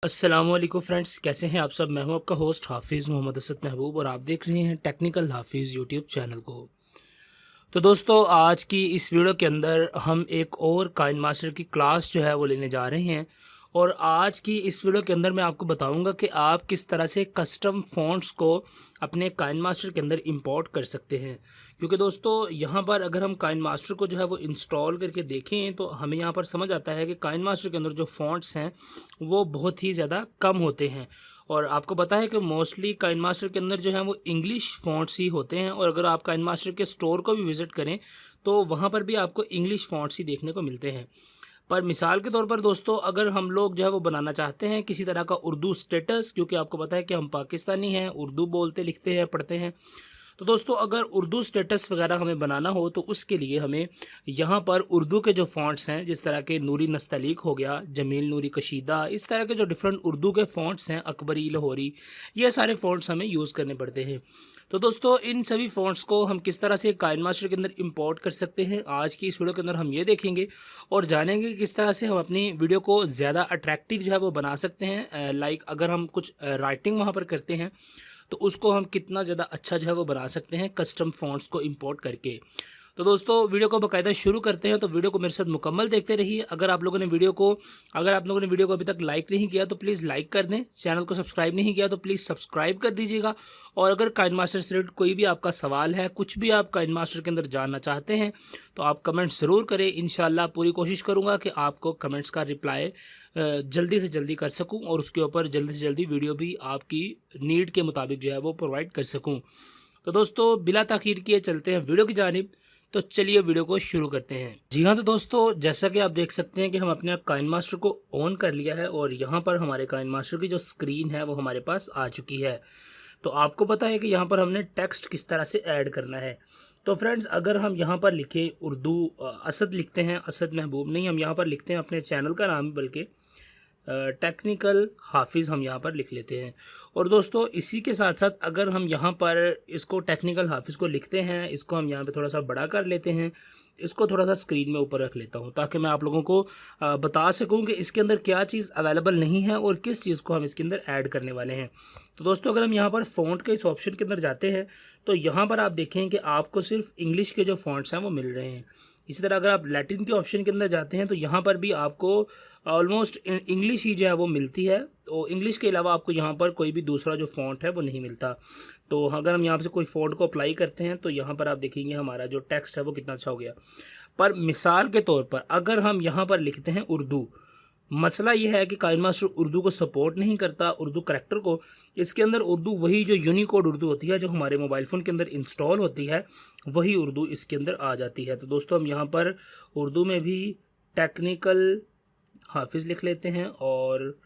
अस्सलाम वालेकुम फ्रेंड्स, कैसे हैं आप सब। मैं हूं आपका होस्ट हाफिज़ मोहम्मद असद महबूब और आप देख रहे हैं टेक्निकल हाफिज़ यूट्यूब चैनल को। तो दोस्तों, आज की इस वीडियो के अंदर हम एक और काइन मास्टर की क्लास जो है वो लेने जा रहे हैं। और आज की इस वीडियो के अंदर मैं आपको बताऊंगा कि आप किस तरह से कस्टम फ़ॉन्ट्स को अपने काइन मास्टर के अंदर इंपोर्ट कर सकते हैं। क्योंकि दोस्तों, यहाँ पर अगर हम काइन मास्टर को जो है वो इंस्टॉल करके देखें तो हमें यहाँ पर समझ आता है कि काइन मास्टर के अंदर जो फ़ॉन्ट्स हैं वो बहुत ही ज़्यादा कम होते हैं। और आपको पता है कि मोस्टली काइन मास्टर के अंदर जो है वो इंग्लिश फ़ॉन्ट्स ही होते हैं। और अगर आप काइन मास्टर के स्टोर को भी विज़िट करें तो वहाँ पर भी आपको इंग्लिश फ़ॉन्ट्स ही देखने को मिलते हैं। पर मिसाल के तौर पर दोस्तों, अगर हम लोग जो है वो बनाना चाहते हैं किसी तरह का उर्दू स्टेटस, क्योंकि आपको पता है कि हम पाकिस्तानी हैं, उर्दू बोलते लिखते हैं पढ़ते हैं। तो दोस्तों, अगर उर्दू स्टेटस वगैरह हमें बनाना हो तो उसके लिए हमें यहाँ पर उर्दू के जो फ़ॉन्ट्स हैं, जिस तरह के नूरी नस्तलीक हो गया, जमील नूरी कशीदा, इस तरह के जो डिफरेंट उर्दू के फ़ॉन्ट्स हैं, अकबरी, लाहौरी, ये सारे फ़ॉन्ट्स हमें यूज़ करने पड़ते हैं। तो दोस्तों, इन सभी फ़ॉन्ट्स को हम किस तरह से काइन मास्टर के अंदर इंपोर्ट कर सकते हैं, आज की इस वीडियो के अंदर हम ये देखेंगे और जानेंगे कि किस तरह से हम अपनी वीडियो को ज़्यादा अट्रैक्टिव जो है वो बना सकते हैं। लाइक अगर हम कुछ राइटिंग वहाँ पर करते हैं तो उसको हम कितना ज़्यादा अच्छा जो है वो बना सकते हैं कस्टम फ़ॉन्ट्स को इंपोर्ट करके। तो दोस्तों, वीडियो को बाकायदा शुरू करते हैं, तो वीडियो को मेरे साथ मुकम्मल देखते रहिए। अगर आप लोगों ने वीडियो को अभी तक लाइक नहीं किया तो प्लीज़ लाइक कर दें। चैनल को सब्सक्राइब नहीं किया तो प्लीज़ सब्सक्राइब कर दीजिएगा। और अगर काइन मास्टर से रिलेटेड कोई भी आपका सवाल है, कुछ भी आप काइन मास्टर के अंदर जानना चाहते हैं तो आप कमेंट ज़रूर करें। इंशाल्लाह पूरी कोशिश करूँगा कि आपको कमेंट्स का रिप्लाई जल्दी से जल्दी कर सकूं और उसके ऊपर जल्दी से जल्दी वीडियो भी आपकी नीड के मुताबिक जो है वो प्रोवाइड कर सकूं। तो दोस्तों, बिला ताख़ीर किए चलते हैं वीडियो की जानिब। तो चलिए वीडियो को शुरू करते हैं। जी हाँ, तो दोस्तों, जैसा कि आप देख सकते हैं कि हम अपने काइन मास्टर को ऑन कर लिया है और यहाँ पर हमारे काइन मास्टर की जो स्क्रीन है वो हमारे पास आ चुकी है। तो आपको पता है कि यहाँ पर हमने टेक्स्ट किस तरह से ऐड करना है। तो फ्रेंड्स, अगर हम यहाँ पर लिखें उर्दू असद लिखते हैं, असद महबूब नहीं, हम यहाँ पर लिखते हैं अपने चैनल का नाम, बल्कि टेक्निकल हाफिज़ हम यहाँ पर लिख लेते हैं। और दोस्तों, इसी के साथ साथ अगर हम यहाँ पर इसको टेक्निकल हाफिज़ को लिखते हैं, इसको हम यहाँ पे थोड़ा सा बड़ा कर लेते हैं, इसको थोड़ा सा स्क्रीन में ऊपर रख लेता हूँ ताकि मैं आप लोगों को बता सकूँ कि इसके अंदर क्या चीज़ अवेलेबल नहीं है और किस चीज़ को हम इसके अंदर ऐड करने वाले हैं। तो दोस्तों, अगर हम यहाँ पर फ़ॉन्ट के इस ऑप्शन के अंदर जाते हैं तो यहाँ पर आप देखें कि आपको सिर्फ इंग्लिश के जो फ़ॉन्ट्स हैं वो मिल रहे हैं। इसी तरह अगर आप लैटिन के ऑप्शन के अंदर जाते हैं तो यहाँ पर भी आपको ऑलमोस्ट इंग्लिश ही जो है वो मिलती है। तो इंग्लिश के अलावा आपको यहाँ पर कोई भी दूसरा जो फ़ॉन्ट है वो नहीं मिलता। तो अगर हम यहाँ से कोई फ़ॉन्ट को अप्लाई करते हैं तो यहाँ पर आप देखेंगे हमारा जो टेक्स्ट है वो कितना अच्छा हो गया। पर मिसाल के तौर पर अगर हम यहाँ पर लिखते हैं उर्दू, मसला यह है कि काइन मास्टर उर्दू को सपोर्ट नहीं करता, उर्दू करैक्टर को। इसके अंदर उर्दू वही जो यूनिकोड उर्दू होती है, जो हमारे मोबाइल फ़ोन के अंदर इंस्टॉल होती है, वही उर्दू इसके अंदर आ जाती है। तो दोस्तों, हम यहाँ पर उर्दू में भी टेक्निकल हाफिज़ लिख लेते हैं और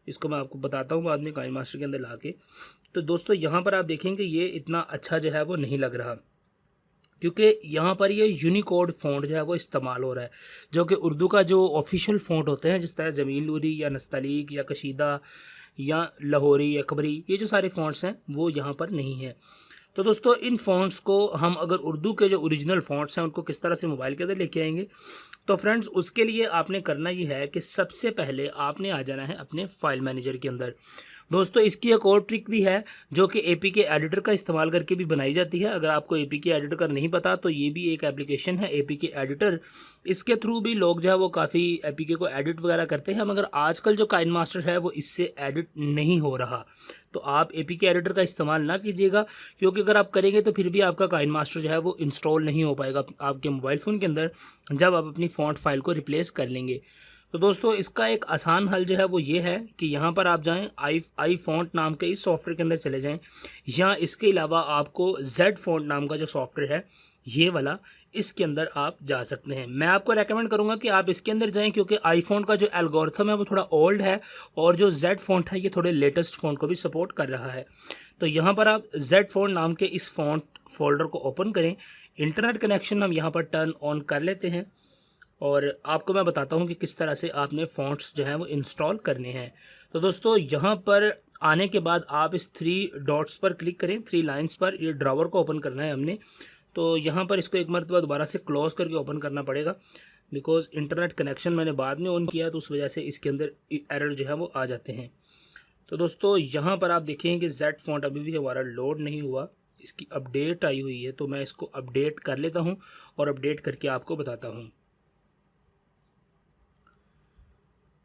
इसको मैं आपको बताता हूँ बाद में काइन मास्टर के अंदर ला के। तो दोस्तों, यहाँ पर आप देखेंगे ये इतना अच्छा जो है वो नहीं लग रहा, क्योंकि यहाँ पर ये यूनिकोड फ़ॉन्ट जो है वो इस्तेमाल हो रहा है, जो कि उर्दू का जो ऑफिशियल फ़ॉन्ट होते हैं, जिस तरह जमील नूरी या नस्तलीक या कशीदा या लाहौरी, अकबरी, ये जो सारे फ़ॉन्ट्स हैं वो यहाँ पर नहीं है। तो दोस्तों, इन फ़ॉन्ट्स को हम अगर उर्दू के जो ओरिजिनल फ़ॉन्ट्स हैं उनको किस तरह से मोबाइल के अंदर लेके आएंगे, तो फ्रेंड्स उसके लिए आपने करना ये है कि सबसे पहले आपने आ जाना है अपने फ़ाइल मैनेजर के अंदर। दोस्तों, इसकी एक और ट्रिक भी है जो कि एपीके एडिटर का इस्तेमाल करके भी बनाई जाती है। अगर आपको एपीके एडिटर का नहीं पता तो ये भी एक एप्लीकेशन है एपीके एडिटर। इसके थ्रू भी लोग जो है वो काफ़ी एपीके को एडिट वगैरह करते हैं, मगर आजकल जो काइन मास्टर है वो इससे एडिट नहीं हो रहा। तो आप एपीके एडिटर का इस्तेमाल ना कीजिएगा, क्योंकि अगर आप करेंगे तो फिर भी आपका काइन मास्टर जो है वो इंस्टॉल नहीं हो पाएगा आपके मोबाइल फ़ोन के अंदर जब आप अपनी फ़ॉन्ट फाइल को रिप्लेस कर लेंगे। तो दोस्तों, इसका एक आसान हल जो है वो ये है कि यहाँ पर आप जाएं, आई फ़ॉन्ट नाम के इस सॉफ्टवेयर के अंदर चले जाएं, या इसके अलावा आपको जेड फ़ॉन्ट नाम का जो सॉफ्टवेयर है ये वाला, इसके अंदर आप जा सकते हैं। मैं आपको रेकमेंड करूंगा कि आप इसके अंदर जाएं, क्योंकि आईफोन का जो एल्गोरिथम है वो थोड़ा ओल्ड है और जो जेड फ़ॉन्ट है ये थोड़े लेटेस्ट फ़ॉन्ट को भी सपोर्ट कर रहा है। तो यहाँ पर आप जेड फ़ॉन्ट नाम के इस फ़ॉन्ट फोल्डर को ओपन करें। इंटरनेट कनेक्शन हम यहाँ पर टर्न ऑन कर लेते हैं और आपको मैं बताता हूँ कि किस तरह से आपने फ़ॉन्ट्स जो हैं वो इंस्टॉल करने हैं। तो दोस्तों, यहाँ पर आने के बाद आप इस 3 डॉट्स पर क्लिक करें, 3 लाइंस पर। ये ड्रॉवर को ओपन करना है हमने, तो यहाँ पर इसको एक मरतबा दोबारा से क्लोज़ करके ओपन करना पड़ेगा, बिकॉज़ इंटरनेट कनेक्शन मैंने बाद में ऑन किया तो उस वजह से इसके अंदर एरर जो है वो आ जाते हैं। तो दोस्तों यहाँ पर आप देखेंगे कि जेड फॉन्ट अभी भी हमारा लोड नहीं हुआ, इसकी अपडेट आई हुई है। तो मैं इसको अपडेट कर लेता हूँ और अपडेट करके आपको बताता हूँ।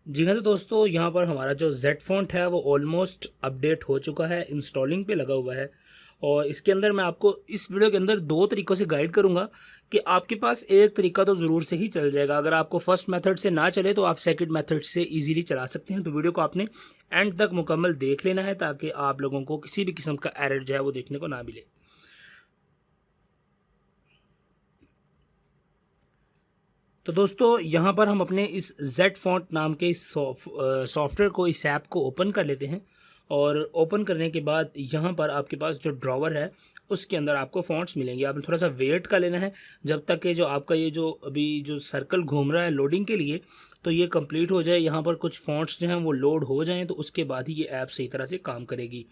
जी हाँ, तो दोस्तों यहाँ पर हमारा जो जेड फॉन्ट है वो ऑलमोस्ट अपडेट हो चुका है, इंस्टॉलिंग पे लगा हुआ है। और इसके अंदर मैं आपको इस वीडियो के अंदर दो तरीक़ों से गाइड करूँगा कि आपके पास एक तरीका तो ज़रूर से ही चल जाएगा। अगर आपको फर्स्ट मेथड से ना चले तो आप सेकंड मेथड से इजीली चला सकते हैं। तो वीडियो को आपने एंड तक मुकम्मल देख लेना है ताकि आप लोगों को किसी भी किस्म का एरर जो है वो देखने को ना मिले। तो दोस्तों यहाँ पर हम अपने इस जेड फॉन्ट नाम के इस सॉफ्टवेयर को, इस ऐप को ओपन कर लेते हैं। और ओपन करने के बाद यहाँ पर आपके पास जो ड्रॉवर है उसके अंदर आपको फ़ॉन्ट्स मिलेंगे। आपने थोड़ा सा वेट कर लेना है जब तक कि जो आपका ये जो अभी जो सर्कल घूम रहा है लोडिंग के लिए, तो ये कंप्लीट हो जाए। यहाँ पर कुछ फ़ॉन्ट्स जो हैं वो लोड हो जाएँ तो उसके बाद ही ये ऐप सही तरह से काम करेगी।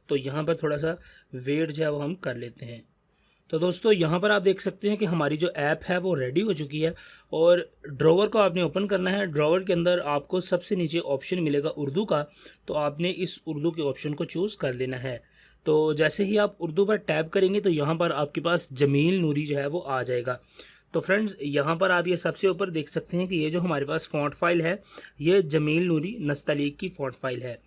तो यहाँ पर थोड़ा सा वेट जो है वो हम कर लेते हैं। तो दोस्तों यहाँ पर आप देख सकते हैं कि हमारी जो ऐप है वो रेडी हो चुकी है। और ड्रॉवर को आपने ओपन करना है। ड्रॉवर के अंदर आपको सबसे नीचे ऑप्शन मिलेगा उर्दू का, तो आपने इस उर्दू के ऑप्शन को चूज़ कर लेना है। तो जैसे ही आप उर्दू पर टैप करेंगे तो यहाँ पर आपके पास जमील नूरी जो है वो आ जाएगा। तो फ्रेंड्स यहाँ पर आप ये सबसे ऊपर देख सकते हैं कि ये जो हमारे पास फ़ॉन्ट फाइल है ये जमील नूरी नस्तलीक की फ़ॉन्ट फाइल है।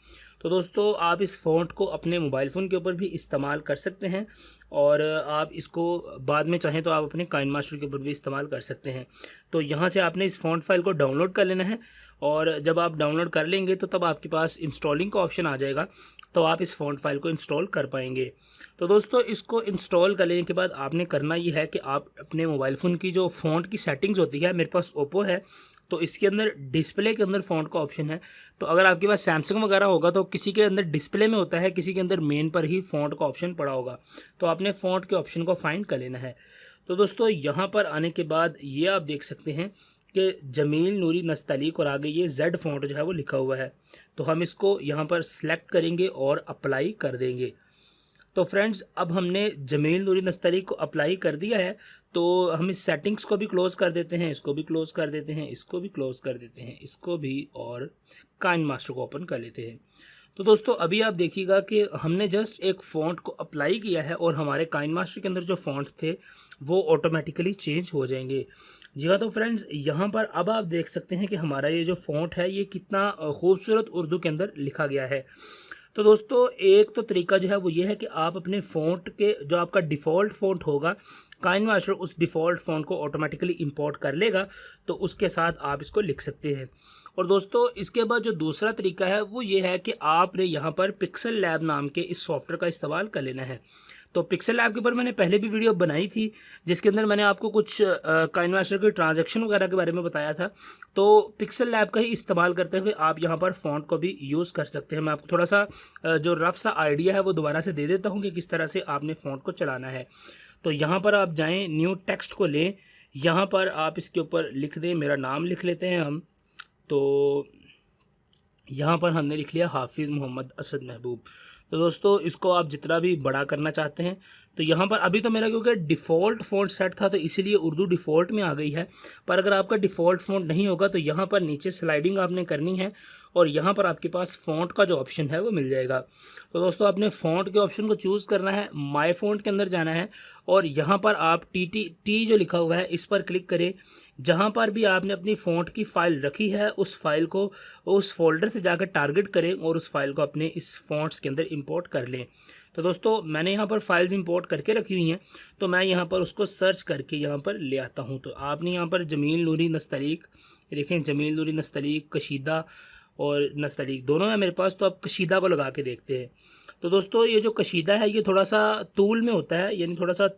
तो दोस्तों आप इस फ़ॉन्ट को अपने मोबाइल फ़ोन के ऊपर भी इस्तेमाल कर सकते हैं और आप इसको बाद में चाहें तो आप अपने काइन मास्टर के ऊपर भी इस्तेमाल कर सकते हैं। तो यहाँ से आपने इस फ़ॉन्ट फाइल को डाउनलोड कर लेना है और जब आप डाउनलोड कर लेंगे तो तब आपके पास इंस्टॉलिंग का ऑप्शन आ जाएगा, तो आप इस फ़ॉन्ट फाइल को इंस्टॉल कर पाएंगे। तो दोस्तों इसको इंस्टॉल कर लेने के बाद आपने करना ये है कि आप अपने मोबाइल फ़ोन की जो फ़ॉन्ट की सेटिंग्स होती है, मेरे पास ओप्पो है तो इसके अंदर डिस्प्ले के अंदर फ़ॉन्ट का ऑप्शन है। तो अगर आपके पास सैमसंग वगैरह होगा तो किसी के अंदर डिस्प्ले में होता है, किसी के अंदर मेन पर ही फ़ॉन्ट का ऑप्शन पड़ा होगा। तो आपने फ़ॉन्ट के ऑप्शन को फाइंड कर लेना है। तो दोस्तों यहाँ पर आने के बाद ये आप देख सकते हैं कि जमील नूरी नस्तलीक और आगे ये जेड फॉन्ट जो है वो लिखा हुआ है। तो हम इसको यहाँ पर सेलेक्ट करेंगे और अप्लाई कर देंगे। तो फ्रेंड्स अब हमने जमील नूरी नस्तलीक को अप्लाई कर दिया है। तो हम इस सेटिंग्स को भी क्लोज़ कर देते हैं, इसको भी क्लोज़ कर देते हैं, इसको भी क्लोज़ कर देते हैं, इसको भी, और काइन मास्टर को ओपन कर लेते हैं। तो दोस्तों अभी आप देखिएगा कि हमने जस्ट एक फ़ॉन्ट को अप्लाई किया है और हमारे काइन मास्टर के अंदर जो फ़ॉन्ट थे वो ऑटोमेटिकली चेंज हो जाएंगे। जी हाँ, तो फ्रेंड्स यहाँ पर अब आप देख सकते हैं कि हमारा ये जो फ़ॉन्ट है ये कितना खूबसूरत उर्दू के अंदर लिखा गया है। तो दोस्तों एक तो तरीका जो है वो ये है कि आप अपने फ़ॉन्ट के जो आपका डिफ़ॉल्ट फ़ॉन्ट होगा, काइन मास्टर उस डिफ़ॉल्ट फ़ॉन्ट को ऑटोमेटिकली इंपोर्ट कर लेगा, तो उसके साथ आप इसको लिख सकते हैं। और दोस्तों इसके बाद जो दूसरा तरीका है वो ये है कि आपने यहाँ पर पिक्सल लैब नाम के इस सॉफ्टवेयर का इस्तेमाल कर लेना है। तो पिक्सल लैब के ऊपर मैंने पहले भी वीडियो बनाई थी जिसके अंदर मैंने आपको कुछ काइन मास्टर के ट्रांजैक्शन वगैरह के बारे में बताया था। तो पिक्सल लैब का ही इस्तेमाल करते हुए आप यहाँ पर फ़ॉन्ट को भी यूज़ कर सकते हैं। मैं आपको थोड़ा सा जो रफ सा आइडिया है वो दोबारा से दे देता हूँ कि किस तरह से आपने फ़ॉन्ट को चलाना है। तो यहाँ पर आप जाएँ, न्यू टेक्स्ट को लें, यहाँ पर आप इसके ऊपर लिख दें, मेरा नाम लिख लेते हैं हम। तो यहाँ पर हमने लिख लिया हाफिज़ मोहम्मद असद महबूब। तो दोस्तों इसको आप जितना भी बड़ा करना चाहते हैं, तो यहाँ पर अभी तो मेरा क्योंकि डिफ़ॉल्ट फ़ॉन्ट सेट था तो इसीलिए उर्दू डिफ़ॉल्ट में आ गई है। पर अगर आपका डिफ़ॉल्ट फ़ॉन्ट नहीं होगा तो यहाँ पर नीचे स्लाइडिंग आपने करनी है और यहाँ पर आपके पास फ़ॉन्ट का जो ऑप्शन है वो मिल जाएगा। तो दोस्तों आपने फ़ॉन्ट के ऑप्शन को चूज़ करना है, माय फ़ॉन्ट के अंदर जाना है और यहाँ पर आप टी जो लिखा हुआ है इस पर क्लिक करें। जहाँ पर भी आपने अपनी फ़ॉन्ट की फ़ाइल रखी है उस फाइल को उस फोल्डर से जाकर टारगेट करें और उस फाइल को अपने इस फ़ॉन्ट्स के अंदर इंपोर्ट कर लें। तो दोस्तों मैंने यहाँ पर फाइल्स इंपोर्ट करके रखी हुई हैं, तो मैं यहाँ पर उसको सर्च करके यहाँ पर ले आता हूँ। तो आपने यहाँ पर जमील नूरी नस्तलीक, देखें जमील नूरी नस्तलीक, कशीदा और नस्तलीक दोनों है मेरे पास। तो आप कशीदा को लगा के देखते हैं। तो दोस्तों ये जो कशीदा है ये थोड़ा सा तूल में होता है, यानी थोड़ा सा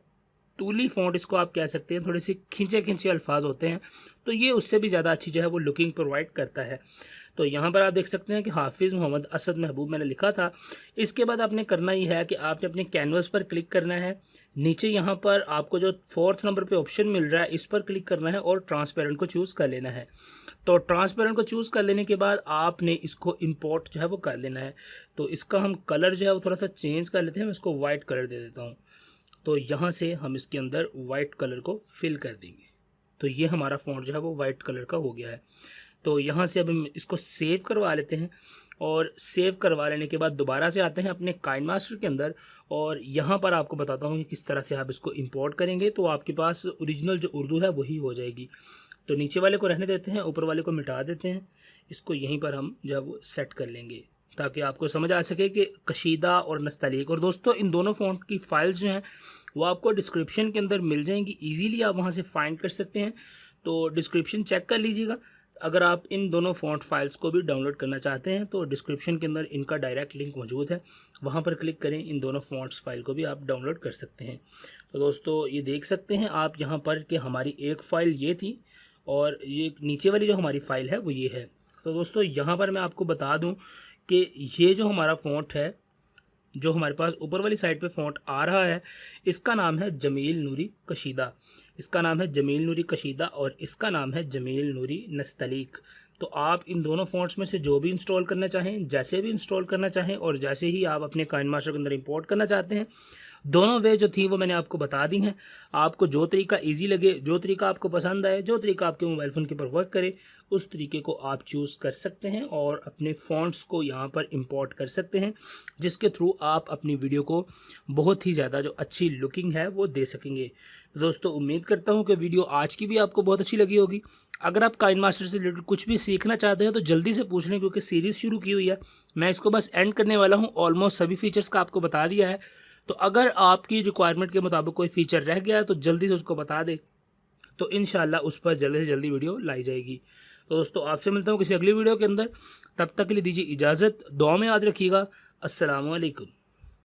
तूली फ़ॉन्ट इसको आप कह सकते हैं, थोड़े से खींचे खींचे अल्फाज होते हैं, तो ये उससे भी ज़्यादा अच्छी जो है वो लुकिंग प्रोवाइड करता है। तो यहाँ पर आप देख सकते हैं कि हाफिज़ मोहम्मद असद महबूब मैंने लिखा था। इसके बाद आपने करना ही है कि आपने अपने कैनवस पर क्लिक करना है, नीचे यहाँ पर आपको जो 4th नंबर पे ऑप्शन मिल रहा है इस पर क्लिक करना है और ट्रांसपेरेंट को चूज़ कर लेना है। तो ट्रांसपेरेंट को चूज़ कर लेने के बाद आपने इसको इंपोर्ट जो है वो कर लेना है। तो इसका हम कलर जो है वो थोड़ा सा चेंज कर लेते हैं, मैं इसको वाइट कलर दे देता हूँ। तो यहाँ से हम इसके अंदर वाइट कलर को फिल कर देंगे। तो ये हमारा फ़ॉन्ट जो है वो वाइट कलर का हो गया है। तो यहाँ से अब हम इसको सेव करवा लेते हैं और सेव करवा लेने के बाद दोबारा से आते हैं अपने काइनमास्टर के अंदर और यहाँ पर आपको बताता हूँ कि किस तरह से आप इसको इंपोर्ट करेंगे तो आपके पास ओरिजिनल जो उर्दू है वही हो जाएगी। तो नीचे वाले को रहने देते हैं, ऊपर वाले को मिटा देते हैं। इसको यहीं पर हम जब सेट कर लेंगे ताकि आपको समझ आ सके कि कशीदा और नस्तलीक। और दोस्तों इन दोनों फ़ॉन्ट की फ़ाइल्स जो हैं वो आपको डिस्क्रिप्शन के अंदर मिल जाएंगी, ईजीली आप वहाँ से फाइंड कर सकते हैं। तो डिस्क्रिप्शन चेक कर लीजिएगा। अगर आप इन दोनों फ़ॉन्ट फाइल्स को भी डाउनलोड करना चाहते हैं तो डिस्क्रिप्शन के अंदर इनका डायरेक्ट लिंक मौजूद है, वहाँ पर क्लिक करें, इन दोनों फ़ॉन्ट्स फाइल को भी आप डाउनलोड कर सकते हैं। तो दोस्तों ये देख सकते हैं आप यहाँ पर कि हमारी एक फ़ाइल ये थी और ये नीचे वाली जो हमारी फ़ाइल है वो ये है। तो दोस्तों यहाँ पर मैं आपको बता दूँ कि ये जो हमारा फ़ॉन्ट है, जो हमारे पास ऊपर वाली साइड पे फ़ॉन्ट आ रहा है, इसका नाम है जमील नूरी कशीदा। इसका नाम है जमील नूरी कशीदा और इसका नाम है जमील नूरी नस्तलीक। तो आप इन दोनों फ़ॉन्ट्स में से जो भी इंस्टॉल करना चाहें, जैसे भी इंस्टॉल करना चाहें और जैसे ही आप अपने काइनमास्टर के अंदर इंपोर्ट करना चाहते हैं, दोनों वे जो थी वो मैंने आपको बता दी हैं। आपको जो तरीका इजी लगे, जो तरीका आपको पसंद आए, जो तरीका आपके मोबाइल फ़ोन के ऊपर वर्क करे, उस तरीके को आप चूज़ कर सकते हैं और अपने फ़ॉन्ट्स को यहाँ पर इंपोर्ट कर सकते हैं, जिसके थ्रू आप अपनी वीडियो को बहुत ही ज़्यादा जो अच्छी लुकिंग है वो दे सकेंगे। तो दोस्तों उम्मीद करता हूँ कि वीडियो आज की भी आपको बहुत अच्छी लगी होगी। अगर आप काइनमास्टर से रिलेटेड कुछ भी सीखना चाहते हैं तो जल्दी से पूछ लें, क्योंकि सीरीज़ शुरू की हुई है। मैं इसको बस एंड करने वाला हूँ, ऑलमोस्ट सभी फीचर्स का आपको बता दिया है। तो अगर आपकी रिक्वायरमेंट के मुताबिक कोई फ़ीचर रह गया है तो जल्दी से उसको बता दे, तो इंशाल्लाह उस पर जल्दी से जल्दी वीडियो लाई जाएगी। तो दोस्तों आपसे मिलता हूँ किसी अगली वीडियो के अंदर, तब तक के लिए दीजिए इजाज़त, दुआ में याद रखिएगा। अस्सलामु अलैकुम।